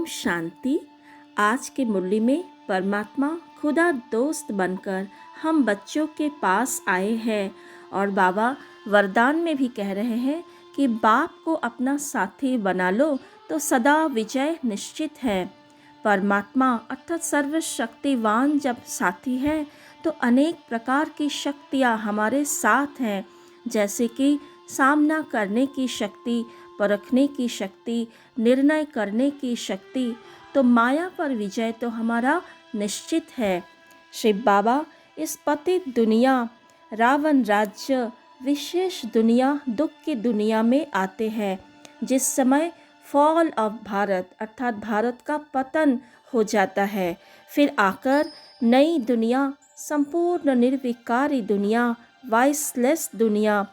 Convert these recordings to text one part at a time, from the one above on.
ओम शांति। आज के मुरली में परमात्मा खुदा दोस्त बनकर हम बच्चों के पास आए हैं और बाबा वरदान में भी कह रहे हैं कि बाप को अपना साथी बना लो तो सदा विजय निश्चित है। परमात्मा अर्थात सर्वशक्तिवान जब साथी है तो अनेक प्रकार की शक्तियाँ हमारे साथ हैं, जैसे कि सामना करने की शक्ति, परखने की शक्ति, निर्णय करने की शक्ति। तो माया पर विजय तो हमारा निश्चित है। शिव बाबा इस पतित दुनिया, रावण राज्य, विशेष दुनिया, दुख की दुनिया में आते हैं। जिस समय फॉल ऑफ भारत अर्थात भारत का पतन हो जाता है, फिर आकर नई दुनिया, संपूर्ण निर्विकारी दुनिया, वाइसलेस दुनिया,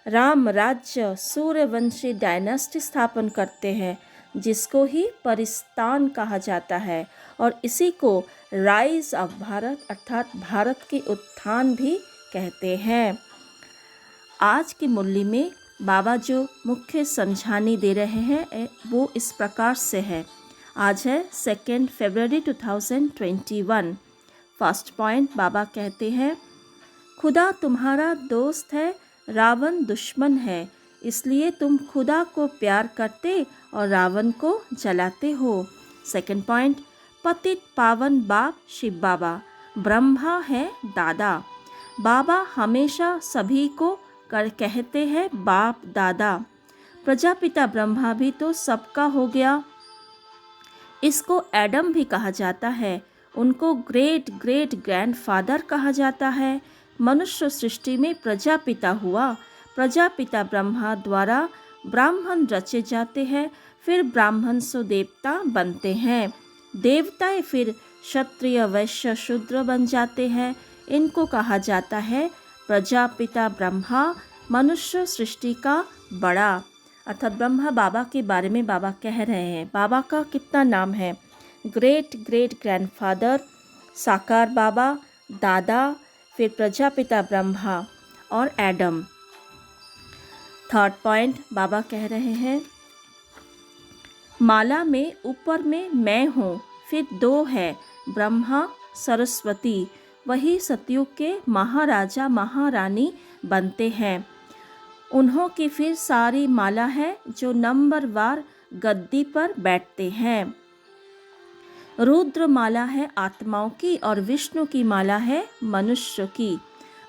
राम राज्य, सूर्यवंशी डायनेस्टी स्थापन करते हैं, जिसको ही परिस्तान कहा जाता है और इसी को राइज ऑफ भारत अर्थात भारत के उत्थान भी कहते हैं। आज की मुरली में बाबा जो मुख्य समझानी दे रहे हैं वो इस प्रकार से है। आज है 2 फरवरी 2021। फर्स्ट पॉइंट बाबा कहते हैं, खुदा तुम्हारा दोस्त है, रावण दुश्मन है, इसलिए तुम खुदा को प्यार करते और रावण को जलाते हो। सेकंड पॉइंट, पतित पावन बाप शिव बाबा, ब्रह्मा है दादा। बाबा हमेशा सभी को कहते हैं बाप दादा। प्रजापिता ब्रह्मा भी तो सबका हो गया। इसको एडम भी कहा जाता है, उनको ग्रेट ग्रेट ग्रैंडफादर कहा जाता है। मनुष्य सृष्टि में प्रजापिता हुआ, प्रजापिता ब्रह्मा द्वारा ब्राह्मण रचे जाते हैं, फिर ब्राह्मण से देवता बनते हैं, देवताएं फिर क्षत्रिय वैश्य शूद्र बन जाते हैं। इनको कहा जाता है प्रजापिता ब्रह्मा, मनुष्य सृष्टि का बड़ा। अर्थात ब्रह्मा बाबा के बारे में बाबा कह रहे हैं, बाबा का कितना नाम है, ग्रेट ग्रेट ग्रैंडफादर, साकार बाबा, दादा, फिर प्रजापिता ब्रह्मा और एडम। थर्ड पॉइंट बाबा कह रहे हैं, माला में ऊपर में मैं हूँ, फिर दो है ब्रह्मा सरस्वती, वही सतयुग के महाराजा महारानी बनते हैं। उन्हों की फिर सारी माला है जो नंबरवार गद्दी पर बैठते हैं। रुद्र माला है आत्माओं की और विष्णु की माला है मनुष्य की।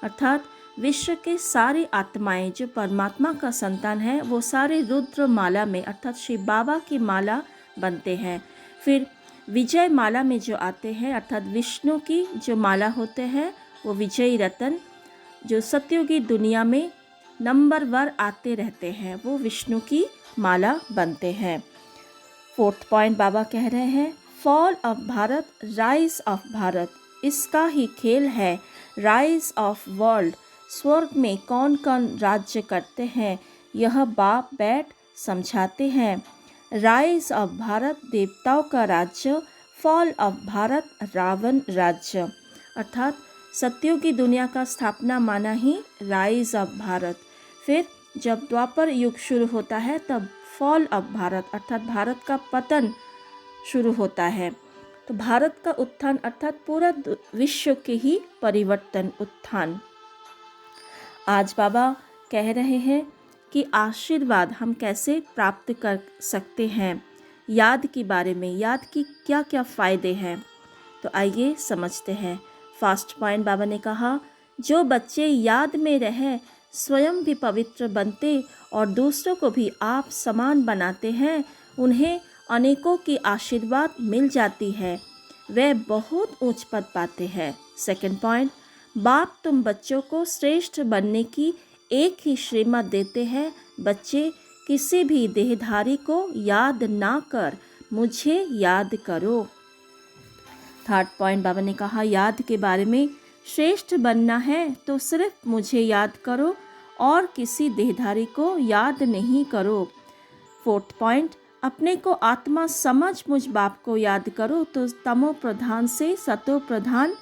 अर्थात विश्व के सारी आत्माएं जो परमात्मा का संतान है वो सारे रुद्र माला में अर्थात शिव बाबा की माला बनते हैं। फिर विजय माला में जो आते हैं अर्थात विष्णु की जो माला होते हैं वो विजयी रतन, जो सतयुगी दुनिया में नंबरवार आते रहते हैं, वो विष्णु की माला बनते हैं। फोर्थ पॉइंट बाबा कह रहे हैं, fall of Bharat, rise of Bharat, इसका ही खेल है राइज ऑफ वर्ल्ड। स्वर्ग में कौन कौन राज्य करते हैं यह बाप बैठ समझाते हैं। राइज ऑफ भारत देवताओं का राज्य, फॉल ऑफ भारत रावण राज्य। अर्थात सत्युगी दुनिया का स्थापना माना ही राइज ऑफ भारत। फिर जब द्वापर युग शुरू होता है तब फॉल ऑफ भारत अर्थात भारत का पतन शुरू होता है। तो भारत का उत्थान अर्थात पूरा विश्व के ही परिवर्तन, उत्थान। आज बाबा कह रहे हैं कि आशीर्वाद हम कैसे प्राप्त कर सकते हैं, याद के बारे में, याद की क्या क्या फ़ायदे हैं। तो आइए समझते हैं। फर्स्ट पॉइंट बाबा ने कहा, जो बच्चे याद में रहे स्वयं भी पवित्र बनते और दूसरों को भी आप समान बनाते हैं, उन्हें अनेकों की आशीर्वाद मिल जाती है, वे बहुत ऊंच पद पाते हैं। सेकंड पॉइंट, बाप तुम बच्चों को श्रेष्ठ बनने की एक ही श्रीमत देते हैं, बच्चे किसी भी देहधारी को याद ना कर मुझे याद करो। थर्ड पॉइंट बाबा ने कहा, याद के बारे में, श्रेष्ठ बनना है तो सिर्फ मुझे याद करो और किसी देहधारी को याद नहीं करो। फोर्थ पॉइंट, अपने को आत्मा समझ मुझ बाप को याद करो तो तमो प्रधान से सतो प्रधान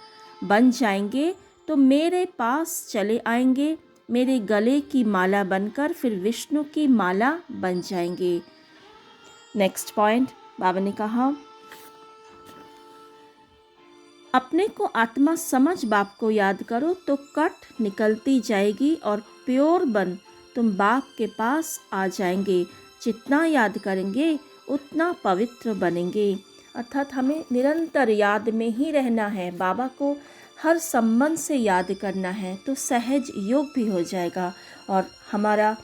बन जाएंगे, तो मेरे पास चले आएंगे, मेरे गले की माला बनकर फिर विष्णु की माला बन जाएंगे। नेक्स्ट पॉइंट, बाबा ने कहा, अपने को आत्मा समझ बाप को याद करो तो कट निकलती जाएगी और प्योर बन तुम बाप के पास आ जाएंगे। जितना याद करेंगे उतना पवित्र बनेंगे। अर्थात हमें निरंतर याद में ही रहना है, बाबा को हर संबंध से याद करना है, तो सहज योग भी हो जाएगा और हमारा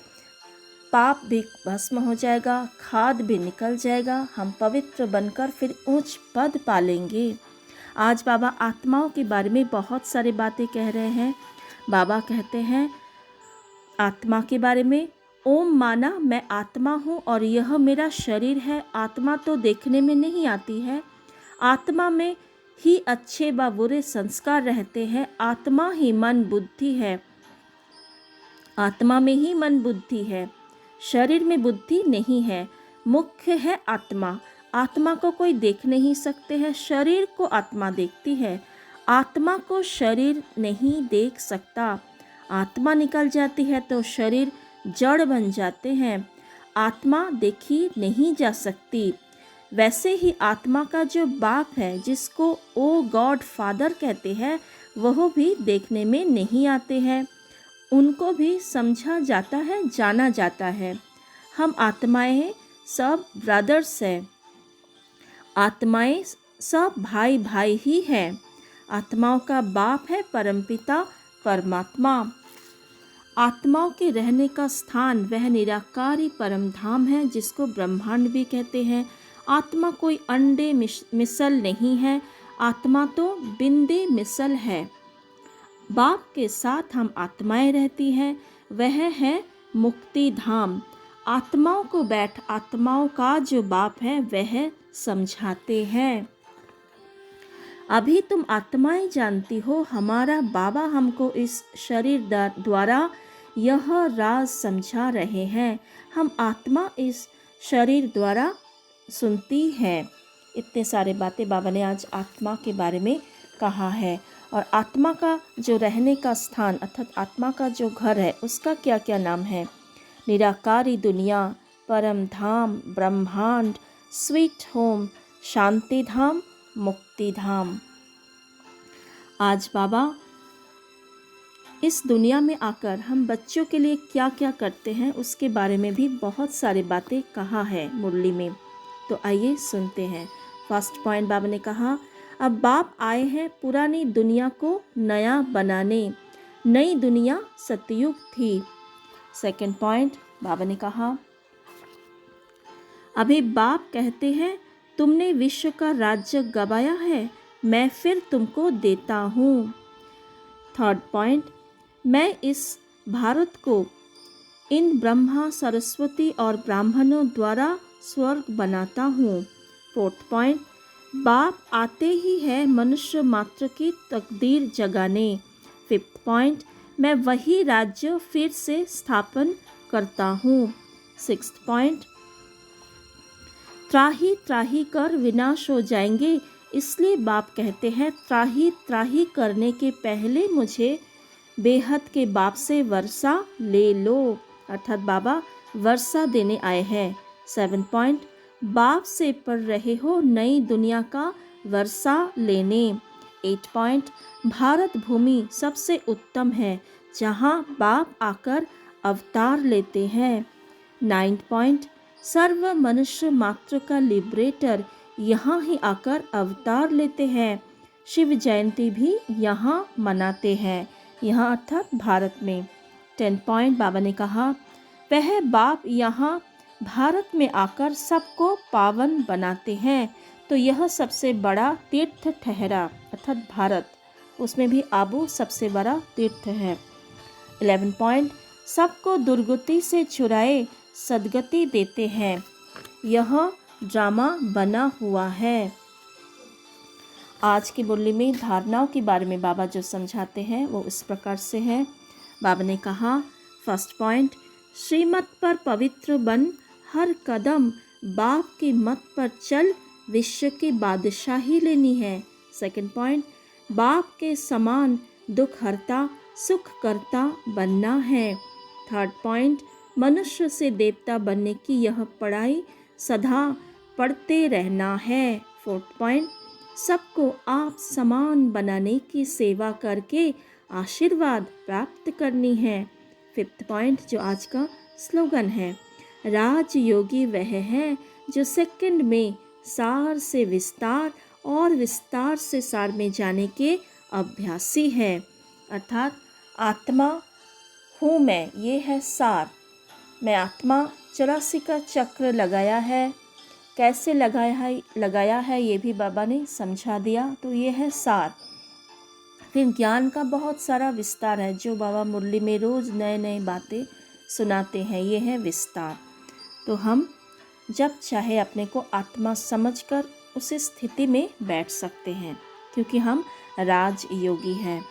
पाप भी भस्म हो जाएगा, खाद भी निकल जाएगा, हम पवित्र बनकर फिर ऊंच पद पालेंगे। आज बाबा आत्माओं के बारे में बहुत सारी बातें कह रहे हैं। बाबा कहते हैं आत्मा के बारे में, ओम माना मैं आत्मा हूँ और यह मेरा शरीर है। आत्मा तो देखने में नहीं आती है, आत्मा में ही अच्छे व बुरे संस्कार रहते हैं। आत्मा ही मन बुद्धि है, आत्मा में ही मन बुद्धि है, शरीर में बुद्धि नहीं है। मुख्य है आत्मा, आत्मा को कोई देख नहीं सकते हैं, शरीर को आत्मा देखती है, आत्मा को शरीर नहीं देख सकता। आत्मा निकल जाती है तो शरीर जड़ बन जाते हैं, आत्मा देखी नहीं जा सकती। वैसे ही आत्मा का जो बाप है, जिसको ओ गॉड फादर कहते हैं, वह भी देखने में नहीं आते हैं, उनको भी समझा जाता है, जाना जाता है। हम आत्माएं सब ब्रदर्स हैं, आत्माएं सब भाई भाई ही हैं। आत्माओं का बाप है परमपिता परमात्मा। आत्माओं के रहने का स्थान वह निराकारी परम धाम है, जिसको ब्रह्मांड भी कहते हैं। आत्मा कोई अंडे मिसल नहीं है, आत्मा तो बिंदे मिसल है। बाप के साथ हम आत्माएं रहती हैं, वह है मुक्ति धाम। आत्माओं को बैठ आत्माओं का जो बाप है वह समझाते हैं। अभी तुम आत्माएं जानती हो, हमारा बाबा हमको इस शरीर द्वारा यह राज समझा रहे हैं। हम आत्मा इस शरीर द्वारा सुनती है। इतने सारे बातें बाबा ने आज आत्मा के बारे में कहा है। और आत्मा का जो रहने का स्थान अर्थात आत्मा का जो घर है, उसका क्या क्या नाम है? निराकारी दुनिया, परम धाम, ब्रह्मांड, स्वीट होम, शांति धाम, मुक्ति धाम। आज बाबा इस दुनिया में आकर हम बच्चों के लिए क्या क्या करते हैं, उसके बारे में भी बहुत सारी बातें कहा है मुरली में। तो आइए सुनते हैं। फर्स्ट पॉइंट बाबा ने कहा, अब बाप आए हैं पुरानी दुनिया को नया बनाने। नई दुनिया सतयुग थी। सेकंड पॉइंट बाबा ने कहा, अभी बाप कहते हैं तुमने विश्व का राज्य गवाया है, मैं फिर तुमको देता हूँ। थर्ड पॉइंट, मैं इस भारत को इन ब्रह्मा सरस्वती और ब्राह्मणों द्वारा स्वर्ग बनाता हूँ। फोर्थ पॉइंट, बाप आते ही है मनुष्य मात्र की तकदीर जगाने। फिफ्थ पॉइंट, मैं वही राज्य फिर से स्थापन करता हूँ। सिक्स्थ पॉइंट, त्राही त्राही कर विनाश हो जाएंगे, इसलिए बाप कहते हैं त्राही त्राही करने के पहले मुझे बेहद के बाप से वर्षा ले लो। अर्थात बाबा वर्षा देने आए हैं। 7 पॉइंट, बाप से पढ़ रहे हो नई दुनिया का वर्षा लेने। 8 पॉइंट, भारत भूमि सबसे उत्तम है जहाँ बाप आकर अवतार लेते हैं। 9 पॉइंट, सर्व मनुष्य मात्र का लिबरेटर यहाँ ही आकर अवतार लेते हैं। शिव जयंती भी यहाँ मनाते हैं, यहाँ अर्थात भारत में। 10 पॉइंट बाबा ने कहा, वह बाप यहाँ भारत में आकर सबको पावन बनाते हैं, तो यह सबसे बड़ा तीर्थ ठहरा अर्थात भारत, उसमें भी आबू सबसे बड़ा तीर्थ है। 11 पॉइंट, सबको दुर्गति से छुड़ाए सदगति देते हैं, यह ड्रामा बना हुआ है। आज की मुरली में धारणाओं के बारे में बाबा जो समझाते हैं वो इस प्रकार से है। बाबा ने कहा, फर्स्ट पॉइंट, श्रीमत पर पवित्र बन, हर कदम बाप के मत पर चल, विश्व की बादशाही लेनी है। सेकंड पॉइंट, बाप के समान दुख हरता सुख करता बनना है। थर्ड पॉइंट, मनुष्य से देवता बनने की यह पढ़ाई सदा पढ़ते रहना है। 4th पॉइंट, सबको आप समान बनाने की सेवा करके आशीर्वाद प्राप्त करनी है। 5th पॉइंट जो आज का स्लोगन है, राजयोगी वह है जो सेकंड में सार से विस्तार और विस्तार से सार में जाने के अभ्यासी है। अर्थात आत्मा हूँ मैं, ये है सार। मैं आत्मा 84 का चक्र लगाया है, कैसे लगाया है ये भी बाबा ने समझा दिया। तो ये है सार। फिर ज्ञान का बहुत सारा विस्तार है जो बाबा मुरली में रोज़ नए नए बातें सुनाते हैं, ये है विस्तार। तो हम जब चाहे अपने को आत्मा समझकर उस स्थिति में बैठ सकते हैं, क्योंकि हम राजयोगी हैं।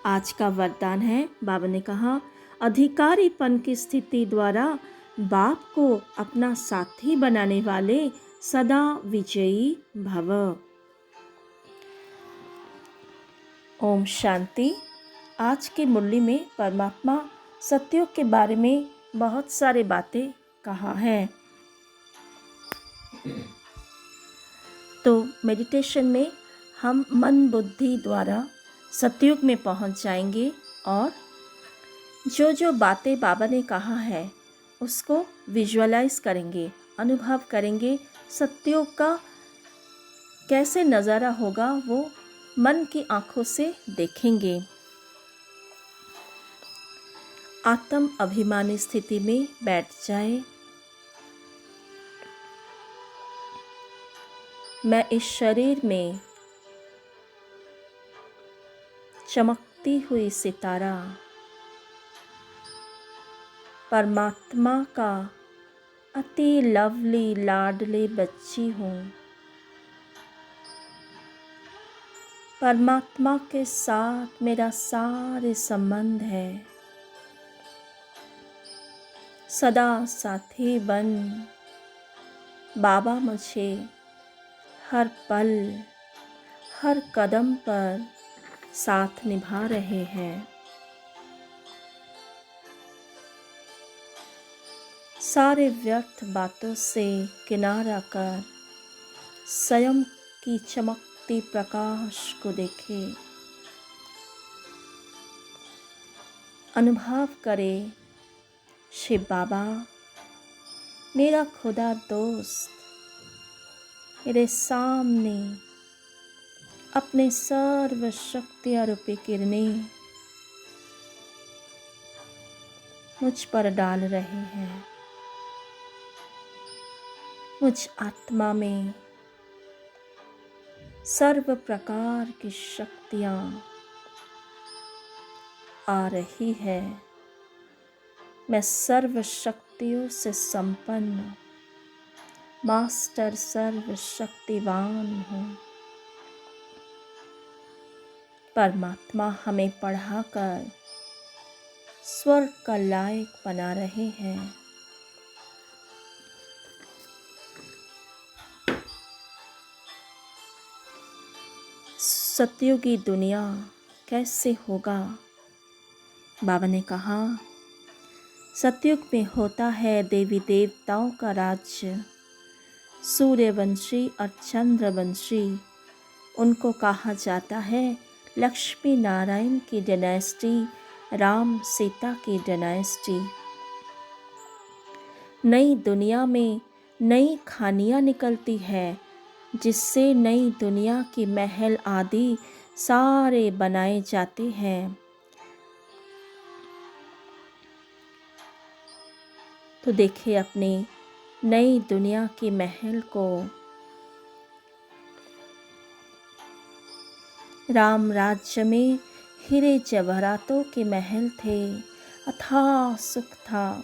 आज का वरदान है, बाबा ने कहा, अधिकारीपन की स्थिति द्वारा बाप को अपना साथी बनाने वाले सदा विजयी भव। ओम शांति। आज की मुरली में परमात्मा सत्योग के बारे में बहुत सारी बातें कहा है। तो मेडिटेशन में हम मन बुद्धि द्वारा सतयुग में पहुंच जाएंगे और जो जो बातें बाबा ने कहा है उसको विजुअलाइज करेंगे, अनुभव करेंगे। सतयुग का कैसे नज़ारा होगा वो मन की आँखों से देखेंगे। आत्म अभिमानी स्थिति में बैठ जाए। मैं इस शरीर में चमकती हुई सितारा परमात्मा का अति लवली लाडली बच्ची हूँ। परमात्मा के साथ मेरा सारे संबंध है। सदा साथी बन बाबा मुझे हर पल हर कदम पर साथ निभा रहे हैं। सारे व्यर्थ बातों से किनारा कर स्वयं की चमकती प्रकाश को देखे। अनुभव करे, शिव बाबा मेरा खुदा दोस्त मेरे सामने अपने सर्व शक्तियाँ रूपी किरणें मुझ पर डाल रहे हैं। मुझ आत्मा में सर्व प्रकार की शक्तियाँ आ रही है। मैं सर्व शक्तियों से संपन्न मास्टर सर्व शक्तिवान हूँ। परमात्मा हमें पढ़ाकर स्वर्ग का लायक बना रहे हैं। सतयुगी दुनिया कैसे होगा? बाबा ने कहा, सतयुग में होता है देवी देवताओं का राज्य। सूर्यवंशी और चंद्रवंशी उनको कहा जाता है लक्ष्मी नारायण की डायनेस्टी, राम सीता की डायनेस्टी। नई दुनिया में नई खानियाँ निकलती है जिससे नई दुनिया की महल आदि सारे बनाए जाते हैं। तो देखिए अपनी नई दुनिया की महल को। राम राज्य में हीरे जवाहरातों के महल थे, अथाह सुख था।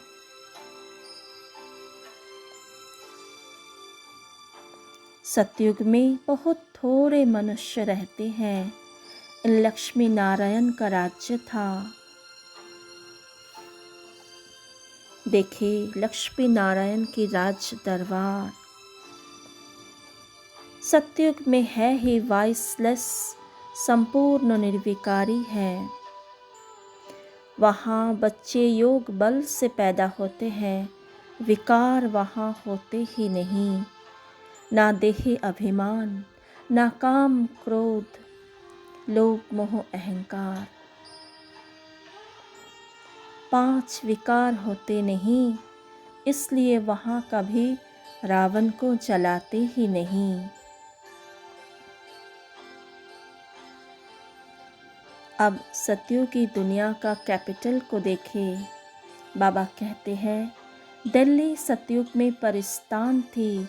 सतयुग में बहुत थोड़े मनुष्य रहते हैं। लक्ष्मी नारायण का राज्य था। देखिए लक्ष्मी नारायण की राज दरबार। सतयुग में है ही वाइसलेस, संपूर्ण निर्विकारी है। वहाँ बच्चे योग बल से पैदा होते हैं, विकार वहाँ होते ही नहीं। ना देह अभिमान, ना काम क्रोध, लोभ मोह अहंकार। 5 विकार होते नहीं, इसलिए वहाँ कभी रावण को जलाते ही नहीं। अब सत्युग की दुनिया का कैपिटल को देखें। बाबा कहते हैं, दिल्ली सतयुग में परिस्तान थी,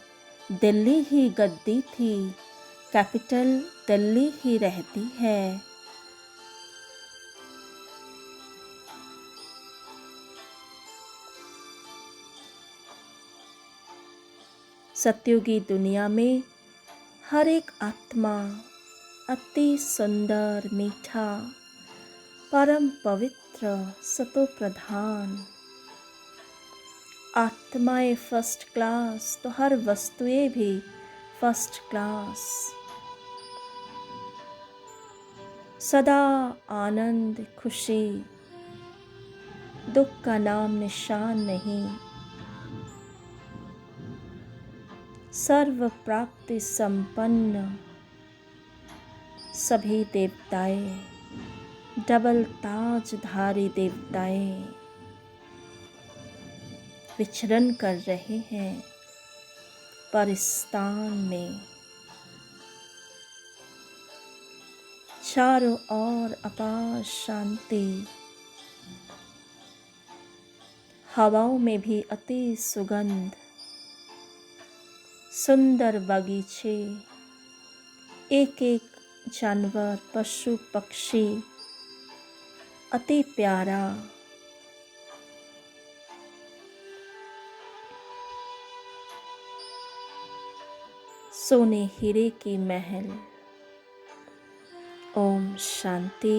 दिल्ली ही गद्दी थी, कैपिटल दिल्ली ही रहती है। सत्युगी दुनिया में हर एक आत्मा अति सुंदर, मीठा, परम पवित्र, सतो प्रधान। आत्माएं फर्स्ट क्लास तो हर वस्तुएं भी फर्स्ट क्लास। सदा आनंद खुशी, दुख का नाम निशान नहीं। सर्व प्राप्ति संपन्न सभी देवताएं, डबल ताजधारी देवताएं विचरण कर रहे हैं परिस्तान में। चारों ओर अपार शांति, हवाओं में भी अति सुगंध, सुंदर बगीचे, एक एक जानवर, पशु पक्षी अति प्यारा। सोने हीरे की महल। ओम शांति।